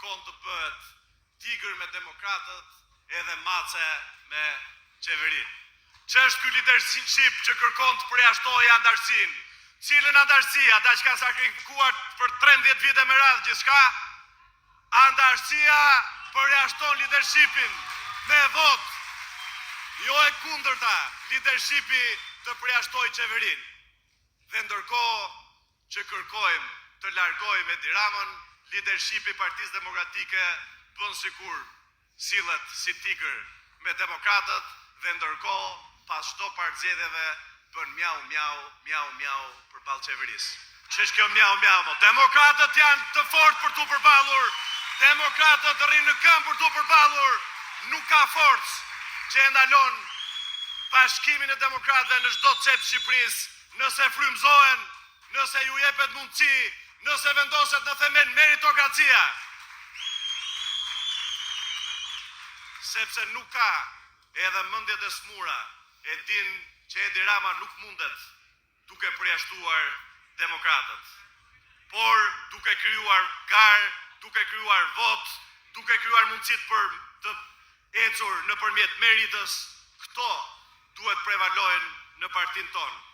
kërkon të bëhet tigër me demokratët edhe mace me qeverinë. Ç'është ky leadership që kërkon të përjashtojë antarësinë? Cilën antarësi? Ata që kanë sakrifikuar për 13 vite me radhë gjithçka? Antarësia përjashton leadershipin me votë. Jo e kundërta, leadershipi të përjashtoj qeverinë. Dhe ndërkohë që kërkojmë të largojmë Edi Ramën, leadershipi Partisë Demokratike bën sikur sillet si tigër me demokratët dhe ndërkohë pas çdo parëzgjedhjeve bën miau përballë qeverisë. Ç'është kjo miau? Demokratët janë të fortë për t'u përballur. Demokratët rrinë në këmbë për t'u përballur. Nuk ka forcë që e ndalon bashkimin e demokratëve në çdo cep Shqipërisë, nëse frymëzohen, nëse ju jepet mundësi, nëse vendoset në themel meritokracia. Sepse nuk ka edhe mendjet e smura e din që Edi Rama nuk mundet duke përjashtuar demokratët, por duke krijuar garë, duke krijuar votë, duke krijuar mundësit për të ecur nëpërmjet meritës. Këto duhet prevalojnë në partinë tonë.